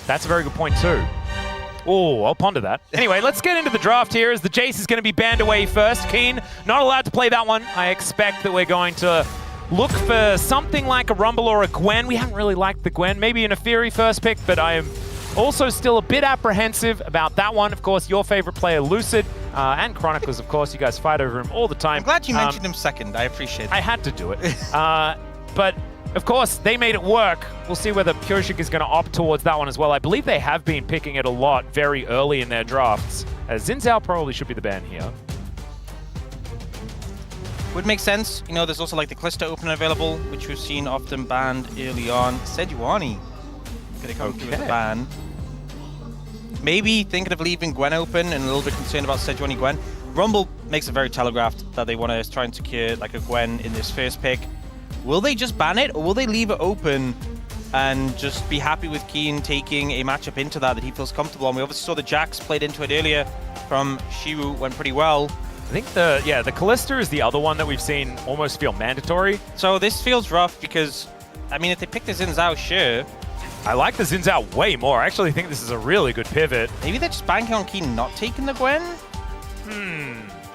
That's a very good point too. Oh, I'll ponder that. Anyway, let's get into the draft here as the Jace is going to be banned away first. Keen, not allowed to play that one. I expect that we're going to look for something like a Rumble or a Gwen. We haven't really liked the Gwen. Maybe an Afiri first pick, but I am also still a bit apprehensive about that one. Of course, your favorite player, Lucid, and Chronicles, of course. You guys fight over him all the time. I'm glad you mentioned him second. I appreciate it. I had to do it. But, of course, they made it work. We'll see whether Pyoshik is going to opt towards that one as well. I believe they have been picking it a lot very early in their drafts. Xin Zhao probably should be the ban here. Would make sense. You know, there's also like the Callisto opener available, which we've seen often banned early on. Sejuani gonna come through with the ban. Maybe thinking of leaving Gwen open and a little bit concerned about Sejuani Gwen. Rumble makes it very telegraphed that they want to try and secure like a Gwen in this first pick. Will they just ban it, or will they leave it open and just be happy with Keen taking a matchup into that he feels comfortable on? We obviously saw the Jax played into it earlier from Shiwu, went pretty well. I think the Callista is the other one that we've seen almost feel mandatory. So this feels rough because, I mean, if they pick the Xin Zhao, sure. I like the Xin Zhao way more. I actually think this is a really good pivot. Maybe they're just banking on Keen not taking the Gwen?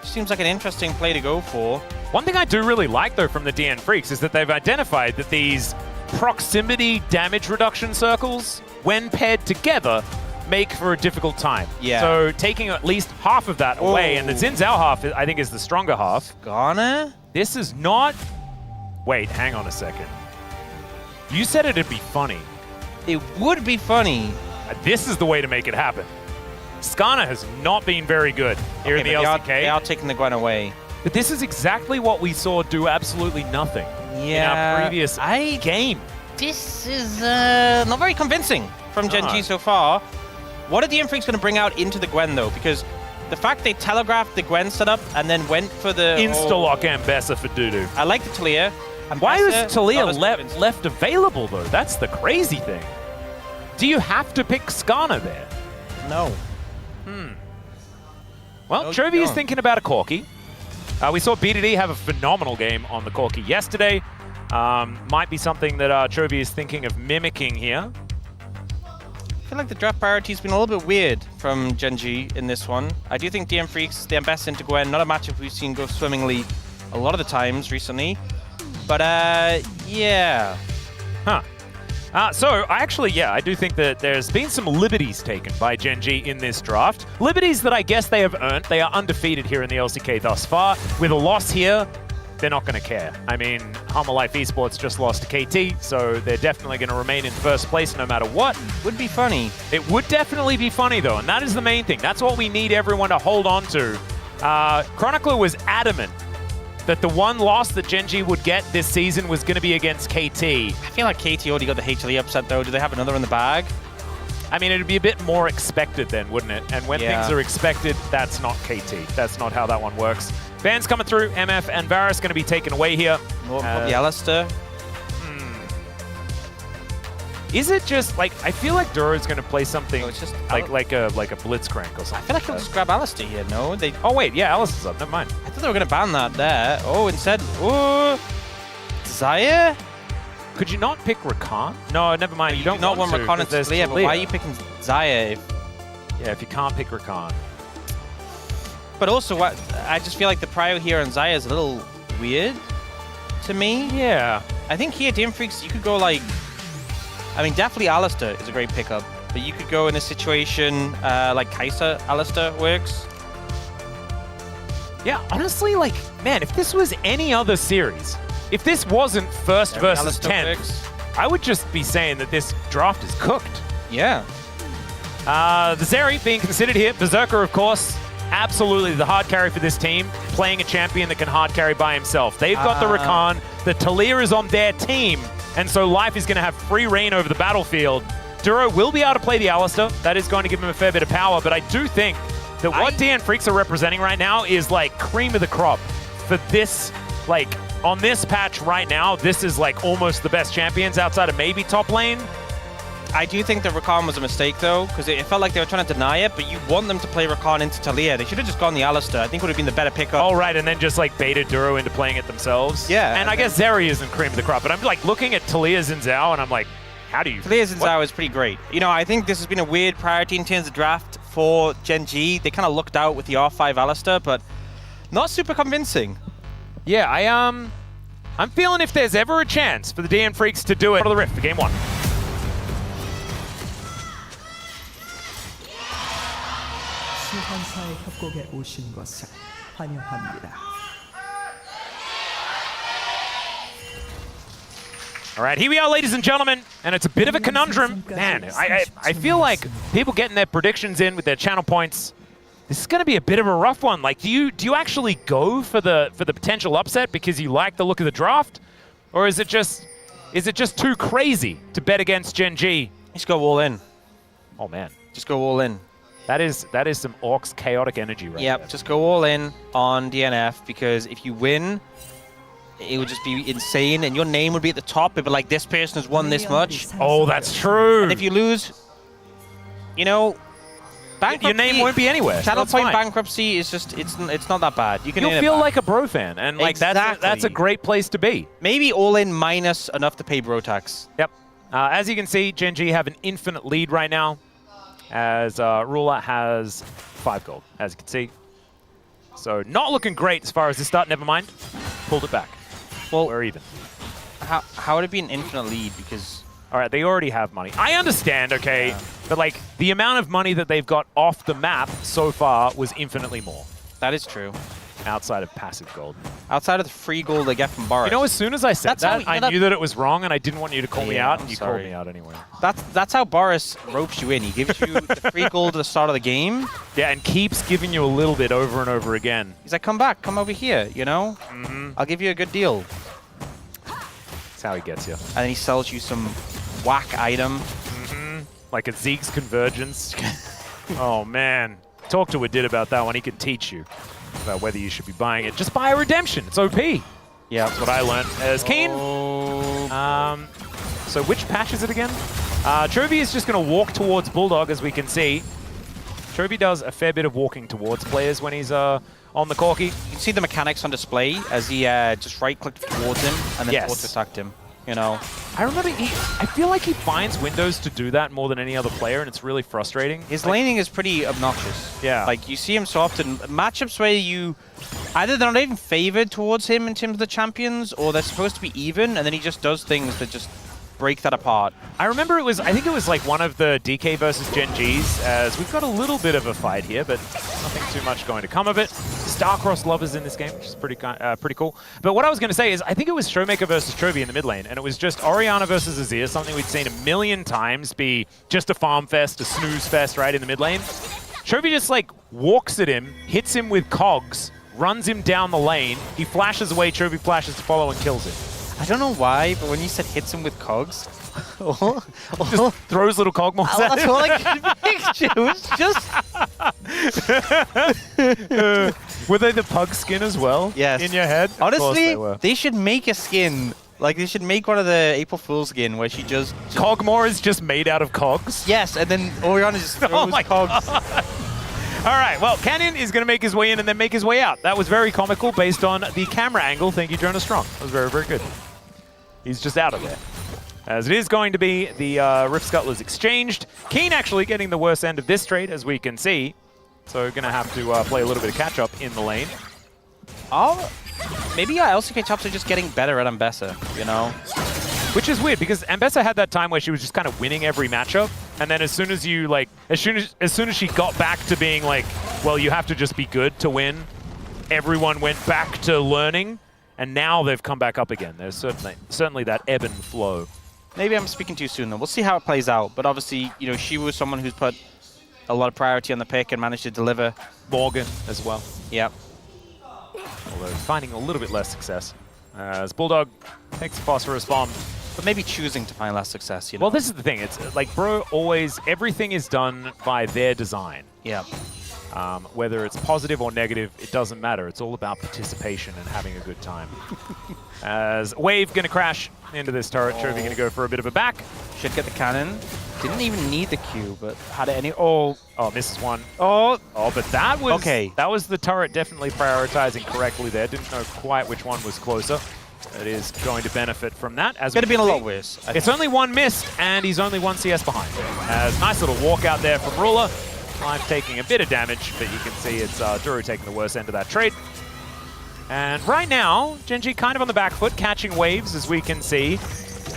Seems like an interesting play to go for. One thing I do really like, though, from the DN Freaks is that they've identified that these proximity damage reduction circles, when paired together, make for a difficult time. Yeah. So taking at least half of that away, and the Xin Zhao half, I think, is the stronger half. Ghana? This is not... Wait, hang on a second. You said it'd be funny. It would be funny. This is the way to make it happen. Skana has not been very good here in the LCK. They are taking the Gwen away. But this is exactly what we saw do absolutely nothing in our previous game. This is not very convincing from Gen.G so far. What are the DN Freaks going to bring out into the Gwen, though? Because the fact they telegraphed the Gwen setup and then went for the... Insta-lock Ambessa for Dudu. I like the Talia. Why is Talia left available, though? That's the crazy thing. Do you have to pick Skana there? No. Well, no, Chovy is thinking about a Corki. We saw BDD have a phenomenal game on the Corki yesterday. Might be something that Chovy is thinking of mimicking here. I feel like the draft priority has been a little bit weird from Gen.G in this one. I do think DN Freeks, the Ambessa into Gwen, not a matchup we've seen go swimmingly a lot of the times recently. But, yeah. So, I do think that there's been some liberties taken by Gen.G in this draft. Liberties that I guess they have earned. They are undefeated here in the LCK thus far. With a loss here, they're not going to care. I mean, Hummer Life Esports just lost to KT, so they're definitely going to remain in first place no matter what. Would be funny. It would definitely be funny, though, and that is the main thing. That's what we need everyone to hold on to. Chronicler was adamant that the one loss that Gen.G would get this season was going to be against KT. I feel like KT already got the HLE upset, though. Do they have another in the bag? I mean, it'd be a bit more expected then, wouldn't it? And when things are expected, that's not KT. That's not how that one works. Bans coming through. MF and Varus going to be taken away here. Probably Alistair. Is it just, like, I feel like Duro's going to play something just like a Blitzcrank or something. I feel like he'll just grab Alistair here, no? Oh, wait, yeah, Alistair's up. Never mind. I thought they were going to ban that there. Oh, instead, Xayah? Could you not pick Rakan? No, never mind. You don't not want to, Rakan and Talia, but why are you picking Xayah? If you can't pick Rakan. But also, I just feel like the prio here on Xayah is a little weird to me. Yeah. I think here, DN Freaks, you could go like... I mean, definitely Alistair is a great pickup, but you could go in a situation like Kai'Sa Alistair works. Yeah, honestly, like, man, if this was any other series, if this wasn't first versus 10th, I would just be saying that this draft is cooked. Yeah. The Zeri being considered here. Berserker, of course, absolutely the hard carry for this team, playing a champion that can hard carry by himself. They've got the Rakan. The Talia is on their team, and so Life is going to have free reign over the battlefield. Duro will be able to play the Alistair. That is going to give him a fair bit of power, but I do think that what DN Freaks are representing right now is like cream of the crop for this, like, on this patch right now, this is like almost the best champions outside of maybe top lane. I do think that Rakan was a mistake, though, because it felt like they were trying to deny it, but you want them to play Rakan into Talia. They should have just gone the Alistair. I think would have been the better pickup. Oh, right, and then just, like, baited Duro into playing it themselves. Yeah. And I guess Zeri isn't cream of the crop, but I'm, like, looking at Talia Xin Zhao, and I'm like, How do you... Clear Xin Zhao is pretty great. You know, I think this has been a weird priority in terms of draft for Gen.G. They kind of looked out with the R5 Alistair, but not super convincing. Yeah, I'm feeling if there's ever a chance for the DN Freaks to do it out of the Rift for game 1. 시환사의 협곡에 오신 것을 환영합니다. All right, here we are, ladies and gentlemen, and it's a bit of a conundrum. Man, I feel like people getting their predictions in with their channel points, this is going to be a bit of a rough one. Like, do you actually go for the potential upset because you like the look of the draft, or is it just too crazy to bet against Gen.G? Just go all in. Oh man, Just go all in. that is some Orcs chaotic energy right Yep, there. just go all in on DNF, because if you win, it would just be insane, and your name would be at the top. It'd be like, this person has won this much. Oh, that's true. And if you lose, you know, Your name won't be anywhere. Channel That's point fine. bankruptcy is just, it's not that bad. You can You'll earn it feel back. like a bro fan, and like that's a Exactly. great place to be. Maybe all in minus enough to pay bro tax. Yep. As you can see, Gen.G have an infinite lead right now, as Ruler has 5 gold, as you can see. So not looking great as far as the start. Never mind. Pulled it back. Well, We're even. how would it be an infinite lead? Because All right, they already have money. I understand, okay, but like the amount of money that they've got off the map so far was infinitely more that is true. outside of passive gold. Outside of the free gold they get from Boris. You know, as soon as I said That's how that, we- you know I knew that it was wrong, and I didn't want you to call me Yeah, out, I'm and you sorry. called me out anyway. That's how Boris ropes you in. He gives you the free gold at the start of the game. Yeah, and keeps giving you a little bit over and over again. He's like, come back, come over here, you know? I'll give you a good deal. That's how he gets you. And then he sells you some whack item. Like a Zeke's Convergence. Oh, man. Talk to Adid about that one. He can teach you about whether you should be buying it. Just buy a Redemption. It's OP. Yeah. That's what I learned as Keen. Oh, So which patch is it again? Chovy is just going to walk towards Bulldog, as we can see. Chovy does a fair bit of walking towards players when he's on the Corki. you can see the mechanics on display as he just right-clicked towards him and then Yes. auto-attacked him. You know? I remember I feel like he finds windows to do that more than any other player, and it's really frustrating. His laning is pretty obnoxious. Yeah. Like, you see him so often. Matchups where you... Either they're not even favored towards him in terms of the champions, or they're supposed to be even, and then he just does things that just break that apart. I remember I think it was like one of the DK versus Gen.Gs, as we've got a little bit of a fight here, but nothing too much going to come of it. Starcross lovers in this game, which is pretty cool. But what I was going to say is, I think it was Showmaker versus Chovy in the mid lane, and it was just Orianna versus Azir, something we'd seen a million times be just a farm fest, a snooze fest, right, in the mid lane. Chovy just like walks at him, hits him with cogs, runs him down the lane, he flashes away, Chovy flashes to follow and kills him. I don't know why, but when you said hits him with cogs, Just throws little cog moss at that's him. all I can picture. It was just... Were they the pug skin as well? Yes. In your head? Of course Honestly, they were. they should make a skin. Like, they should make one of the April Fool's skin where she just... Cogmore is just made out of cogs? Yes, and then Orianna just throws Oh my cogs. All right, well, Canyon is going to make his way in and then make his way out. That was very comical based on the camera angle. Thank you, Jonas Strong. That was very, very good. He's just out of there. As it is going to be the Rift Scuttlers exchanged. Keen actually getting the worst end of this trade, as we can see. So we're going to have to play a little bit of catch-up in the lane. Oh, maybe LCK tops are just getting better at Ambessa, you know? Which is weird, because Ambessa had that time where she was just kind of winning every matchup, and then as soon as you, like, as soon as she got back to being like, well, you have to just be good to win, everyone went back to learning, and now they've come back up again. There's certainly that ebb and flow. Maybe I'm speaking too soon, though. We'll see how it plays out. But obviously, you know, she was someone who's put a lot of priority on the pick and managed to deliver. Morgan as well, Yep. although finding a little bit less success. As Bulldog takes a phosphorus bomb. But maybe choosing to find less success, you know? Well, this is the thing. It's like, bro, everything is done by their design. Yeah. Whether it's positive or negative, it doesn't matter. It's all about participation and having a good time. As Wave going to crash into this turret, Chovy going to go for a bit of a back. Should get the cannon. Didn't even need the Q, but had it any... Oh, Misses one. oh, Oh, but that was Okay. That was the turret definitely prioritizing correctly there. Didn't know quite which one was closer. that is going to benefit from that. As Could have been a see. lot worse. It's only one missed, and he's only one CS behind. As nice little walk out there from Ruler. Live taking a bit of damage, but you can see it's Duru taking the worst end of that trade. And right now, Gen.G kind of on the back foot, catching waves, as we can see.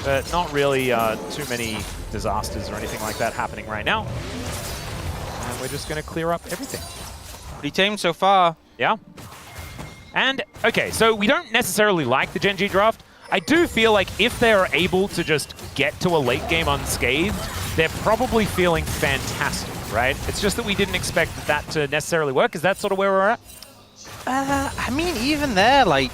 But not really too many disasters or anything like that happening right now. And we're just going to clear up everything. Pretty tame so far. Yeah. And, okay, so we don't necessarily like the Gen.G draft. I do feel like if they're able to just get to a late game unscathed, they're probably feeling fantastic, right? It's just that we didn't expect that to necessarily work. Is that sort of where we're at? I mean, even there, like...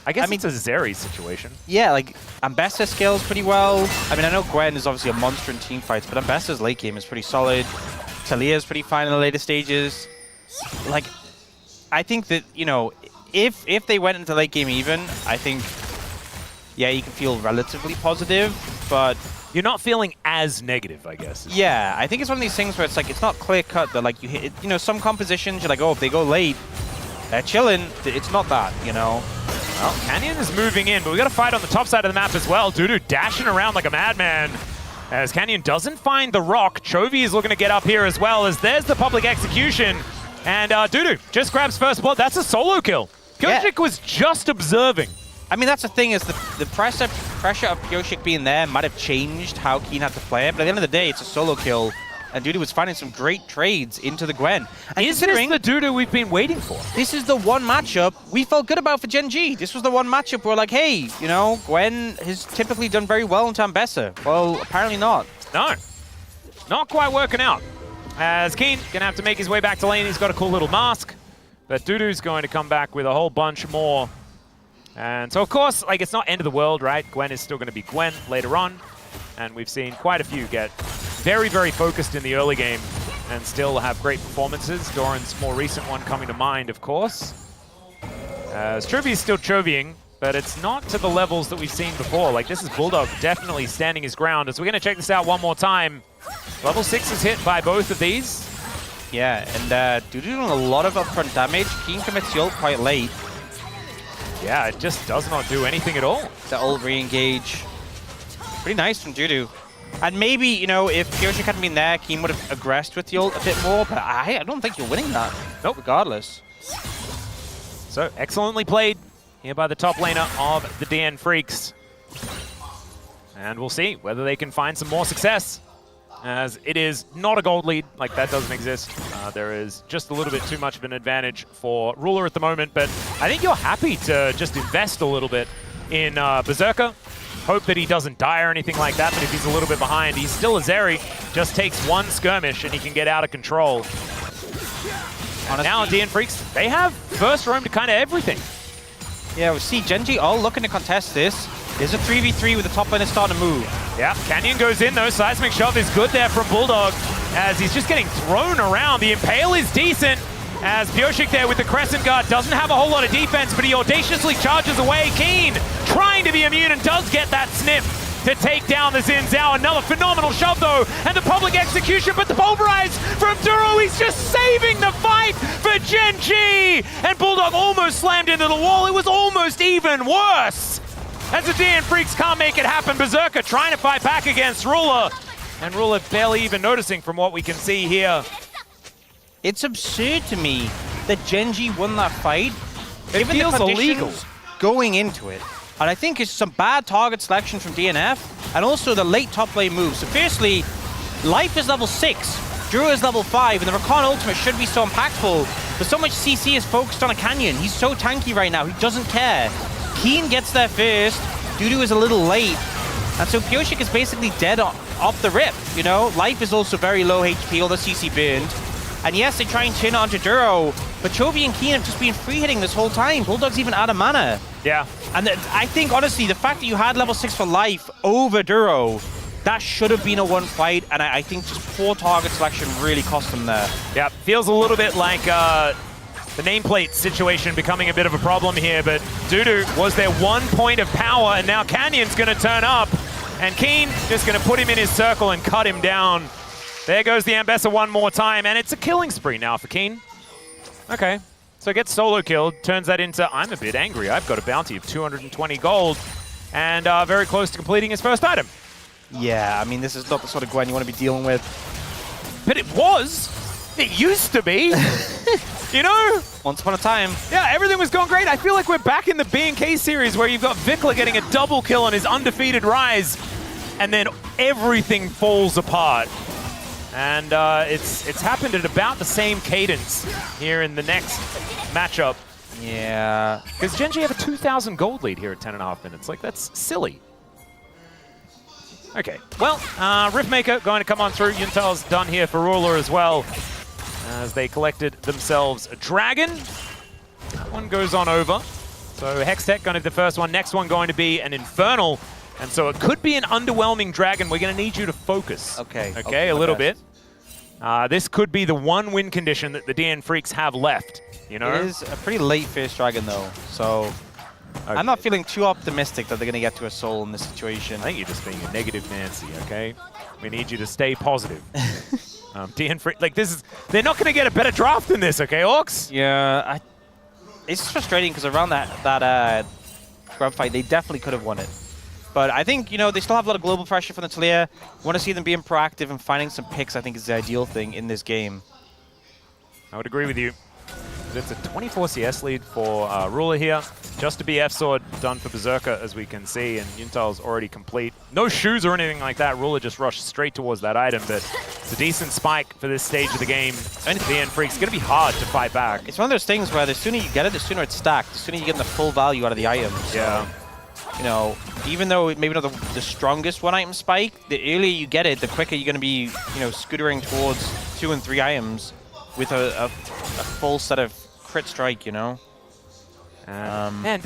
I guess it's a Zeri situation. Yeah, like, Ambessa scales pretty well. I mean, I know Gwen is obviously a monster in teamfights, but Ambessa's late game is pretty solid. Talia's pretty fine in the later stages. Like, I think that, you know, if they went into late game even, I think, yeah, you can feel relatively positive, but... You're not feeling as negative, I guess. Yeah, I think it's one of these things where it's like, it's not clear-cut that, like, you hit, you know, some compositions, you're like, oh, if they go late, they're chilling. It's not that, you know? Well, Canyon is moving in, but we got to fight on the top side of the map as well. Dudu dashing around like a madman. As Canyon doesn't find the rock, Chovy is looking to get up here as well, as there's the public execution. And Dudu just grabs first blood. That's a solo kill. Pyosik was just observing. I mean, that's the thing, is the pressure of Pyosik being there might have changed how Keen had to play it, but at the end of the day, it's a solo kill, and Dudu was finding some great trades into the Gwen. And is this the Dudu we've been waiting for? This is the one matchup we felt good about for Gen.G. This was the one matchup where, like, hey, you know, Gwen has typically done very well into Ambessa. Well, apparently not. No, not quite working out. As Keen gonna have to make his way back to lane. He's got a cool little mask, but Dudu's going to come back with a whole bunch more. And so, of course, like, it's not end of the world, right? Gwen is still going to be Gwen later on. And we've seen quite a few get very, very focused in the early game and still have great performances. Doran's more recent one coming to mind, of course. As Chovy is still Chovying, but it's not to the levels that we've seen before. Like, this is Bulldog definitely standing his ground. As we're going to check this out one more time. Level 6 is hit by both of these. Yeah, and Dudu doing a lot of upfront damage. Keen commits the ult quite late. Yeah, it just does not do anything at all. The ult re-engage. Pretty nice from Dudu. And maybe, you know, if Pyosik hadn't been there, Keen would have aggressed with the ult a bit more, but I don't think you're winning that. Nope. Regardless. So, excellently played here by the top laner of the DN FREECS. And we'll see whether they can find some more success, as it is not a gold lead. Like, that doesn't exist. There is just a little bit too much of an advantage for Ruler at the moment, but I think you're happy to just invest a little bit in Berserker. Hope that he doesn't die or anything like that, but if he's a little bit behind, he's still a Zeri. Just takes one skirmish and he can get out of control. Honestly, now DN FREECS, they have first roam to kind of everything. Yeah, we see Gen.G all looking to contest this. There's a 3v3 with the top laner starting to move. Yeah, Canyon goes in though. Seismic Shove is good there from Bulldog, as he's just getting thrown around. The Impale is decent, as Pyosik there with the Crescent Guard doesn't have a whole lot of defense, but he audaciously charges away. Keen trying to be immune and does get that snip to take down the Xin Zhao. Another phenomenal shove though, and the public execution, but the pulverize from Duro, he's just saving the fight for Gen.G! And Bulldog almost slammed into the wall. It was almost even worse, as the DN FREECS can't make it happen. Berserker trying to fight back against Ruler, and Ruler barely even noticing from what we can see here. It's absurd to me that Gen.G won that fight. It feels illegal going into it. And I think it's some bad target selection from DNF, and also the late top lane moves. So firstly, Life is level 6, Duro is level 5, and the Rakan ultimate should be so impactful, but so much CC is focused on a Canyon. He's so tanky right now, he doesn't care. Keen gets there first, Dudu is a little late, and so Pyosik is basically dead off the rip, you know? Life is also very low HP, all the CC burned. And yes, they try and turn it onto Duro, but Chovy and Keen have just been free hitting this whole time. Bulldog's even out of mana. Yeah. And I think, honestly, the fact that you had level 6 for Life over Duro, that should have been a one fight, and I think just poor target selection really cost them there. Yeah, feels a little bit like the nameplate situation becoming a bit of a problem here, but Dudu was their 1 point of power, and now Canyon's going to turn up, and Keen just going to put him in his circle and cut him down. There goes the Ambessa one more time, and it's a killing spree now for Keen. Okay. So gets solo killed, turns that into, I'm a bit angry. I've got a bounty of 220 gold, and very close to completing his first item. Yeah, I mean, this is not the sort of Gwen you want to be dealing with. But it was. It used to be. You know? Once upon a time. Yeah, everything was going great. I feel like we're back in the B&K series where you've got Vikla getting a double kill on his undefeated Rise, and then everything falls apart. And it's happened at about the same cadence here in the next matchup. Yeah. Because Gen.G have a 2,000 gold lead here at 10.5 minutes. Like, that's silly. Okay, well, Riftmaker going to come on through. Yuntal's done here for Ruler as well, as they collected themselves a dragon. That one goes on over. So Hextech going to be the first one. Next one going to be an Infernal. And so it could be an underwhelming dragon. We're going to need you to focus. Okay, a little bit. This could be the one win condition that the DN Freaks have left. You know? It is a pretty late first dragon, though, so I'm not feeling too optimistic that they're going to get to a soul in this situation. I think you're just being a negative Nancy, okay? We need you to stay positive. DN Freaks, like this is, they're not going to get a better draft than this, okay, Orcs? Yeah, it's frustrating because around that grub fight, they definitely could have won it. But I think, you know, they still have a lot of global pressure from the Talia. Want to see them being proactive and finding some picks, I think, is the ideal thing in this game. I would agree with you. It's a 24 CS lead for Ruler here. Just a BF sword done for Berserker, as we can see, and Yuntal's already complete. No shoes or anything like that. Ruler just rushed straight towards that item, but it's a decent spike for this stage of the game. And DN Freaks, it's going to be hard to fight back. It's one of those things where the sooner you get it, the sooner it's stacked. The sooner you get the full value out of the item. Yeah. You know, even though maybe not the strongest one-item spike, the earlier you get it, the quicker you're going to be, you know, scootering towards 2 and 3 items with a full set of crit strike, you know? Man,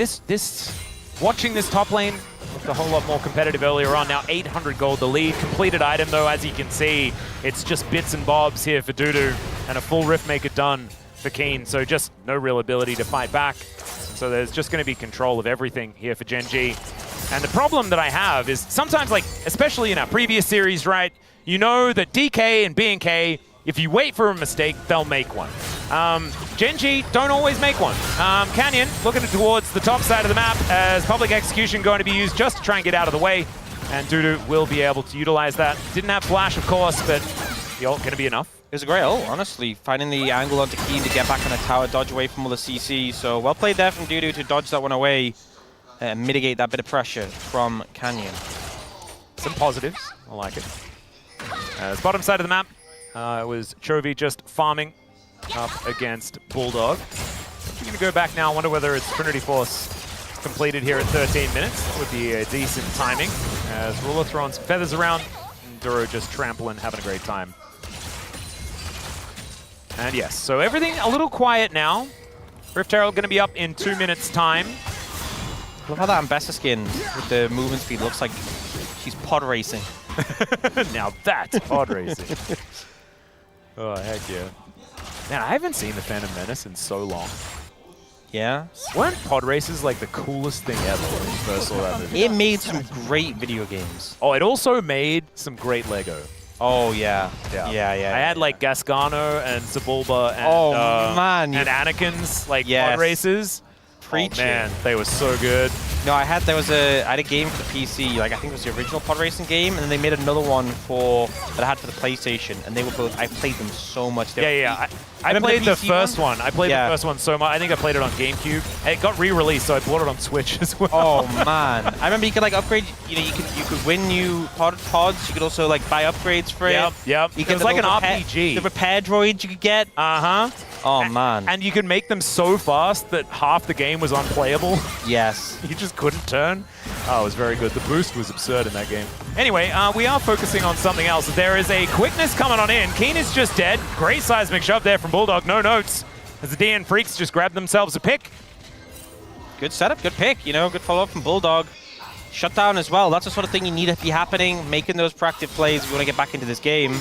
watching this top lane looked a whole lot more competitive earlier on. Now 800 gold the lead. Completed item, though, as you can see, it's just bits and bobs here for Dudu, and a full Riftmaker done for Keen, so just no real ability to fight back. So there's just going to be control of everything here for Gen.G. And the problem that I have is sometimes, like, especially in our previous series, right, you know that DK and B&K, if you wait for a mistake, they'll make one. Gen.G don't always make one. Canyon looking towards the top side of the map as public execution going to be used just to try and get out of the way. And Dudu will be able to utilize that. Didn't have flash, of course, but the ult going to be enough. It was a great ult, honestly. Finding the angle onto Keen to get back on the tower, dodge away from all the CC. So well played there from Dudu to dodge that one away and mitigate that bit of pressure from Canyon. Some positives. I like it. As bottom side of the map, it was Chovy just farming up against Bulldog. We're going to go back now. I wonder whether it's Trinity Force completed here at 13 minutes. That would be a decent timing. As Ruler throwing some feathers around, and Duro just trampling, having a great time. And yes, so everything a little quiet now. Rift Herald going to be up in 2 minutes' time. I love how that Ambessa skin with the movement speed looks like she's pod racing. Now that's pod racing. Oh, heck yeah. Man, I haven't seen the Phantom Menace in so long. Yeah? Weren't pod races like the coolest thing ever when you first saw that movie? It made some great video games. Oh, it also made some great Lego. Oh, yeah. Yeah. I had like Gasgano and Sebulba and, and Anakin's like pod races. Preach Oh, man, they were so good. No, I had a game for the PC, like I think it was the original pod racing game, and then they made another one that I had for the PlayStation, and they were both, I played them so much. Yeah. I played the first one. I played the first one so much. I think I played it on GameCube. It got re-released, so I bought it on Switch as well. Oh man, I remember you could like upgrade. You know, you could win new pods. You could also like buy upgrades for it. Yep. You it was like an RPG. The repair droids you could get. Oh man. And you could make them so fast that half the game was unplayable. Yes. You just couldn't turn. Oh, it was very good. The boost was absurd in that game. Anyway, we are focusing on something else. There is a quickness coming on in. Keen is just dead. Great seismic shove there from Bulldog. No notes. As the DN Freaks just grabbed themselves a pick. Good setup, good pick. You know, good follow-up from Bulldog. Shutdown as well. That's the sort of thing you need to be happening. Making those proactive plays if you want to get back into this game.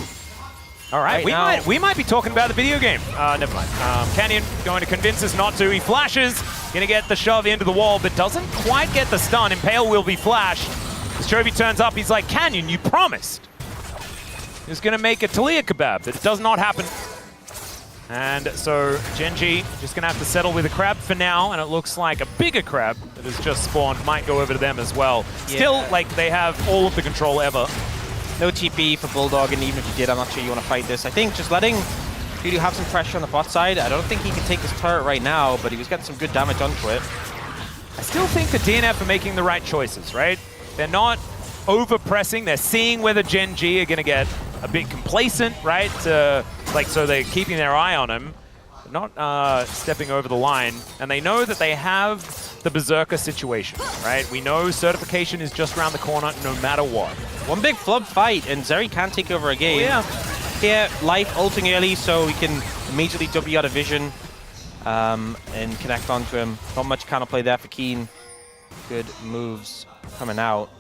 All right, we might be talking about the video game. Never mind. Canyon going to convince us not to. He flashes, going to get the shove into the wall, but doesn't quite get the stun. Impale will be flashed. As Chovy turns up, he's like, Canyon, you promised. He's going to make a Talia kebab, but it does not happen. And so Gen.G just going to have to settle with a crab for now, and it looks like a bigger crab that has just spawned might go over to them as well. Yeah. Still, like, they have all of the control ever. No TP for Bulldog, and even if you did, I'm not sure you want to fight this. I think just letting Dudu have some pressure on the bot side. I don't think he can take this turret right now, but he was getting some good damage onto it. I still think the DNF are making the right choices, right? They're not over-pressing. They're seeing whether Gen.G are going to get a bit complacent, right? So they're keeping their eye on him, not stepping over the line. And they know that they have the Berserker situation, right? We know certification is just around the corner no matter what. One big flub fight, and Zeri can take over a game. Oh, yeah. Here, Life ulting early, so he can immediately W out of vision and connect onto him. Not much counterplay there for Keen. Good moves coming out.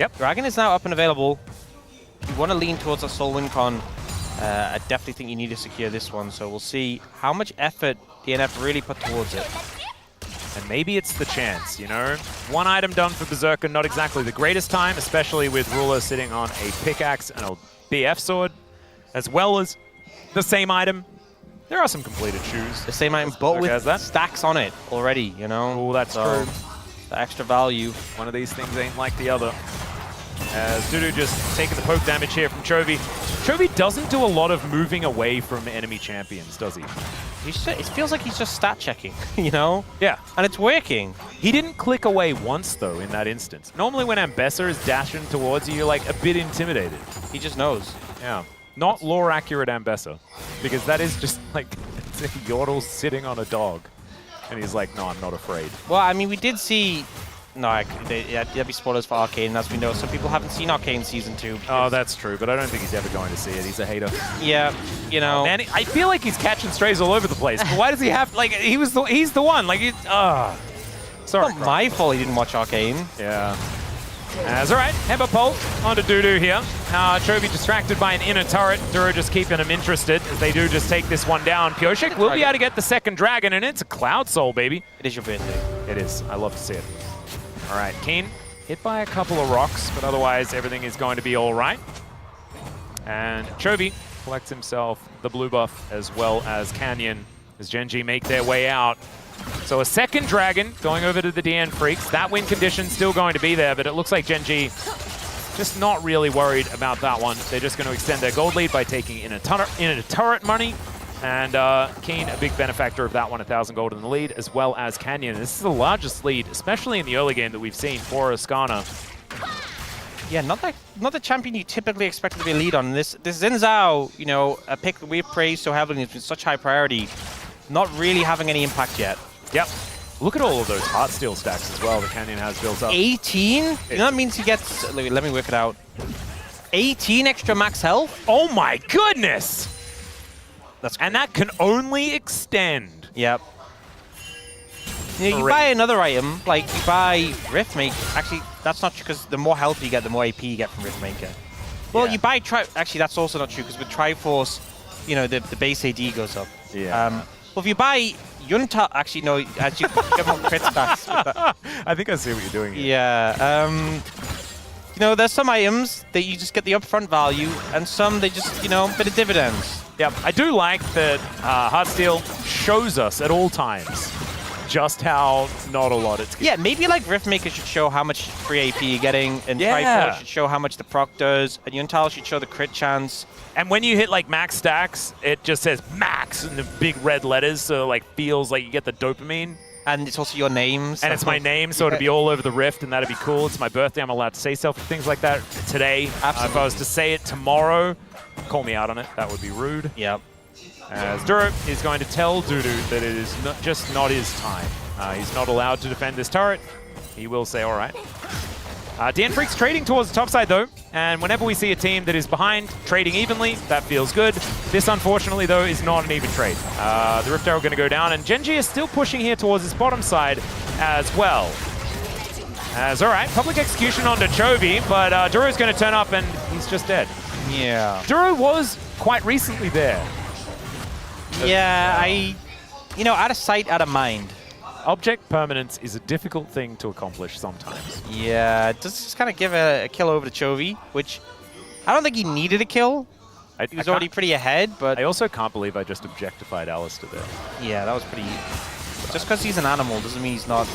Yep. Dragon is now up and available. If you want to lean towards a Soul Win Con, I definitely think you need to secure this one. So we'll see how much effort DNF really put towards it. And maybe it's the chance, you know? One item done for Berserker, not exactly the greatest time, especially with Ruler sitting on a pickaxe and a BF sword, as well as the same item. There are some completed shoes. The same item, but with stacks on it already, you know? Oh, that's true. The extra value. One of these things ain't like the other. As Dudu just taking the poke damage here from Chovy. Chovy doesn't do a lot of moving away from enemy champions, does he? It feels like he's just stat checking, you know? Yeah. And it's working. He didn't click away once, though, in that instance. Normally when Ambessa is dashing towards you, you're like a bit intimidated. He just knows. Yeah. Not lore-accurate Ambessa, because that is just like it's a Yordle sitting on a dog. And he's like, no, I'm not afraid. Well, I mean, we did see... No, there'd be spoilers for Arcane, as we know. Some people haven't seen Arcane Season 2. Oh, that's true, but I don't think he's ever going to see it. He's a hater. Yeah, you know... Man, I feel like he's catching strays all over the place. But why does he have... Like, he's the one. Like, sorry. It's not my fault he didn't watch Arcane. Yeah. That's all right. Hemba Pole onto Dudu here. Chovy distracted by an inner turret. Duro just keeping him interested as they do just take this one down. Pioshik will be able to get the second dragon, and it's a Cloud Soul, baby. It is your birthday. It is. I love to see it. All right, Keen hit by a couple of rocks, but otherwise everything is going to be all right. And Chovy collects himself the blue buff as well as Canyon as Gen.G make their way out. So a second dragon going over to the DN Freaks. That win condition still going to be there, but it looks like Gen.G just not really worried about that one. They're just going to extend their gold lead by taking in a turret money. And Keen, a big benefactor of that one, 1,000 gold in the lead, as well as Canyon. This is the largest lead, especially in the early game that we've seen for Ascana. Yeah, not the champion you typically expect to be a lead on. This Xin Zhao, you know, a pick that we've praised so heavily, it's been such high priority, not really having any impact yet. Yep. Look at all of those Heartsteel stacks as well that Canyon has built up. 18? You know that means he gets... Let me work it out. 18 extra max health? Oh my goodness! And that can only extend. Yep. You know, you buy another item, like you buy Riftmaker. Actually, that's not true, because the more health you get, the more AP you get from Riftmaker. Well, you buy Actually, that's also not true, because with Triforce, you know, the base AD goes up. Yeah. Well, if you buy Yunta... Actually, no, actually, you get more crit stats with that. I think I see what you're doing here. Yeah. You know, there's some items that you just get the upfront value, and some they just, you know, a bit of dividends. Yep, I do like that Heartsteel shows us at all times just how not a lot it's getting. Yeah, maybe like Riftmaker should show how much free AP you're getting, and Triforce should show how much the proc does, and Yuntal should show the crit chance. And when you hit like max stacks, it just says max in the big red letters, so like feels like you get the dopamine. And it's also your name. So and it's my name, so it'll be all over the Rift, and that'd be cool. It's my birthday. I'm allowed to say stuff, things like that today. If I was to say it tomorrow, call me out on it. That would be rude. Yep. As Duro is going to tell Dudu that it is just not his time. He's not allowed to defend this turret. He will say, all right. DN Freaks trading towards the top side, though. And whenever we see a team that is behind, trading evenly, that feels good. This, unfortunately, though, is not an even trade. The Rift Arrow going to go down, and Gen.G is still pushing here towards his bottom side as well. As, all right, public execution onto Chovy, but Duro's going to turn up, and he's just dead. Yeah. Duro was quite recently there. Yeah, you know, out of sight, out of mind. Object permanence is a difficult thing to accomplish sometimes. Yeah, it does just kind of give a kill over to Chovy, which I don't think he needed a kill, He was already pretty ahead, but... I also can't believe I just objectified Alistair there. Yeah, that was pretty... Just because he's an animal doesn't mean he's not...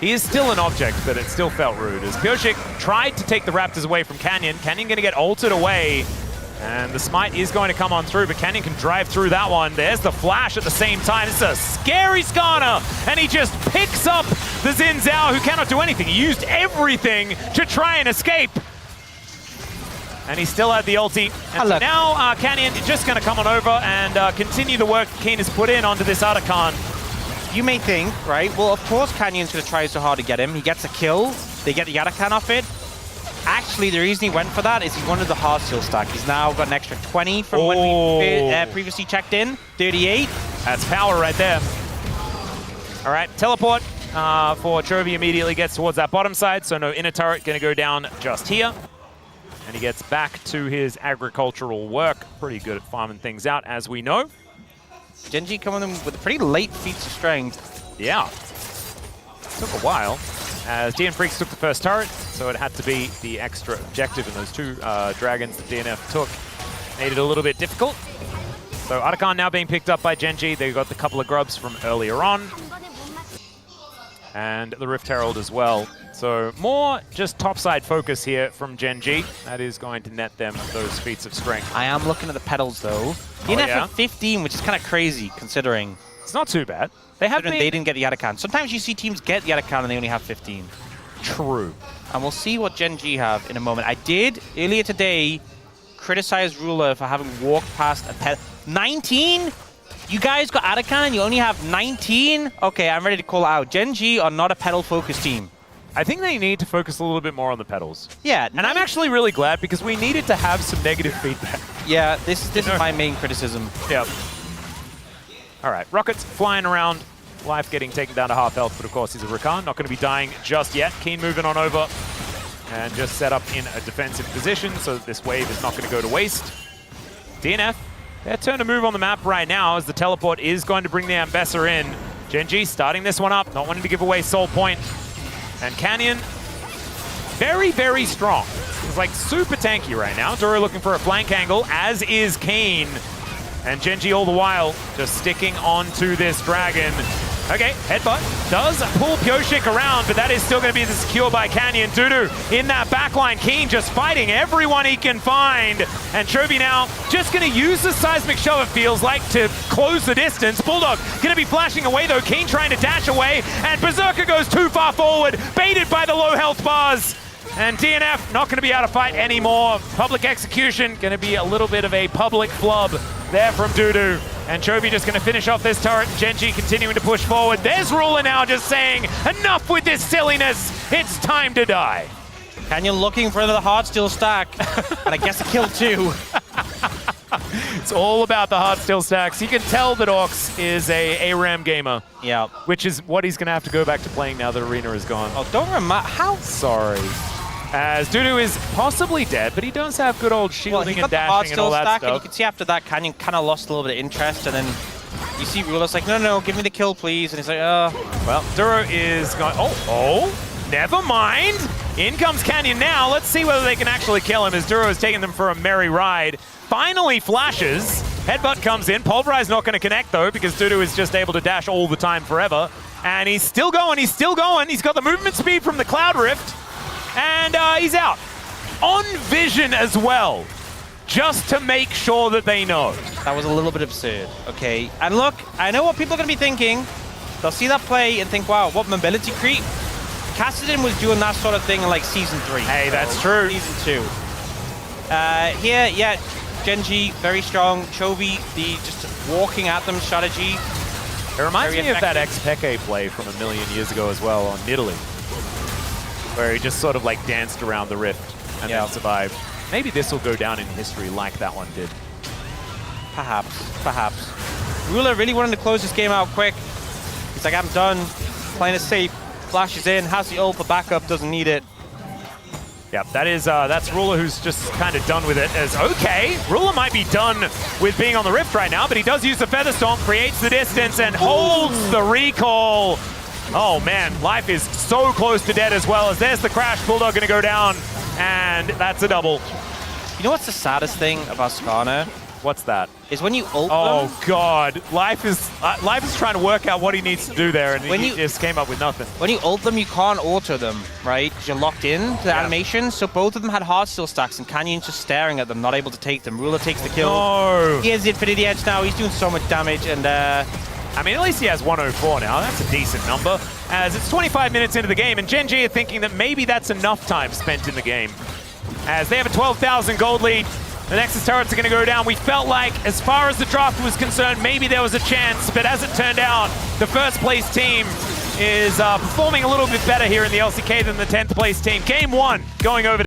He is still an object, but it still felt rude. As Pyosik tried to take the Raptors away from Canyon. Canyon going to get ulted away. And the smite is going to come on through, but Canyon can drive through that one. There's the flash at the same time. It's a scary Skarner, and he just picks up the Xin Zhao, who cannot do anything. He used everything to try and escape. And he still had the ulti. And so now Canyon is just going to come on over and continue the work Keen has put in onto this Arakan. You may think, right, well, of course Canyon's going to try so hard to get him. He gets a kill. They get the Arakan off it. Actually, the reason he went for that is he wanted the Heartsteel stack. He's now got an extra 20 from when we previously checked in. 38. That's power right there. All right, teleport for Chovy immediately gets towards that bottom side, so no inner turret going to go down just here. And he gets back to his agricultural work. Pretty good at farming things out, as we know. Gen.G coming in with pretty late feats of strength. Yeah. Took a while, as FREECS took the first turret, so it had to be the extra objective, and those two dragons that DNF took made it a little bit difficult. So Arakan now being picked up by Gen.G. They got the couple of grubs from earlier on. And the Rift Herald as well. So more just topside focus here from Gen.G. That is going to net them those feats of strength. I am looking at the pedals though. DNF at 15, which is kind of crazy considering. It's not too bad. They didn't get the Arakan. Sometimes you see teams get the Arakan and they only have 15. True. And we'll see what Gen.G have in a moment. I did earlier today criticize Ruler for having walked past a pedal. 19? You guys got Arakan and you only have 19? Okay, I'm ready to call it out. Gen.G are not a pedal-focused team. I think they need to focus a little bit more on the pedals. Yeah. And I'm actually really glad because we needed to have some negative feedback. Yeah, this is my main criticism. Yep. All right, Rockets flying around. Life getting taken down to half health, but of course he's a Rakan. Not going to be dying just yet. Keen moving on over and just set up in a defensive position so that this wave is not going to go to waste. DNF, their turn to move on the map right now as the teleport is going to bring the Ambassador in. Gen.G starting this one up, not wanting to give away Soul Point. And Canyon, very, very strong. He's like super tanky right now. Duro looking for a flank angle, as is Keen. And Gen.G all the while just sticking onto this dragon. Okay, headbutt does pull Pyosik around, but that is still going to be secure by Canyon. Dudu in that backline. Keen just fighting everyone he can find. And Chovy now just going to use the seismic shove, it feels like, to close the distance. Bulldog going to be flashing away though. Keen trying to dash away, and Berserker goes too far forward, baited by the low health bars. And DNF not going to be able to fight anymore. Public execution going to be a little bit of a public flub there from Dudu. And Chovy just going to finish off this turret. Gen.G continuing to push forward. There's Ruler now just saying, enough with this silliness. It's time to die. Canyon looking for another Heartsteel stack. And I guess a kill too. It's all about the Heartsteel stacks. You can tell that Orcs is a ARAM gamer. Yeah. Which is what he's going to have to go back to playing now that Arena is gone. Oh, don't remind. How? Sorry. As Dudu is possibly dead, but he does have good old shielding and dashing and all that stuff. And you can see after that, Canyon kind of lost a little bit of interest, and then you see Ruler's like, no, give me the kill, please. And he's like, Well, Duro is going, never mind. In comes Canyon now. Let's see whether they can actually kill him as Duro is taking them for a merry ride. Finally flashes. Headbutt comes in. Pulverize not going to connect, though, because Dudu is just able to dash all the time forever. And he's still going. He's got the movement speed from the Cloud Rift. And he's out. On vision as well, just to make sure that they know. That was a little bit absurd. Okay, and look, I know what people are going to be thinking. They'll see that play and think, wow, what mobility creep. Kassadin was doing that sort of thing in like Season 3. Hey, that's true. Season 2. Here, yeah, Gen.G, very strong. Chovy, the just walking at them strategy. It reminds me of that X-Peke play from a million years ago as well on Italy, where he just sort of like danced around the rift and then survived. Maybe this will go down in history like that one did. Perhaps. Ruler really wanted to close this game out quick. He's like, I'm done. Playing it safe. Flashes in, has the ult for backup, doesn't need it. Yep, that's Ruler who's just kind of done with it as, okay, Ruler might be done with being on the rift right now, but he does use the Featherstorm, creates the distance and holds the recall. Oh man, Life is so close to dead as well as there's the crash. Bulldog going to go down, and that's a double. You know what's the saddest thing about Skarner? What's that? is when you ult them. Oh God, Life is trying to work out what he needs to do there, and he just came up with nothing. When you ult them, you can't auto them, right? Because you're locked in to the animation. So both of them had hard steel stacks, and Canyon's just staring at them, not able to take them. Ruler takes the kill. No. He has the Infinity Edge now. He's doing so much damage, and I mean, at least he has 104 now. That's a decent number. As it's 25 minutes into the game, and Gen.G are thinking that maybe that's enough time spent in the game. As they have a 12,000 gold lead, the Nexus turrets are going to go down. We felt like, as far as the draft was concerned, maybe there was a chance, but as it turned out, the first place team is performing a little bit better here in the LCK than the 10th place team. Game 1 going over to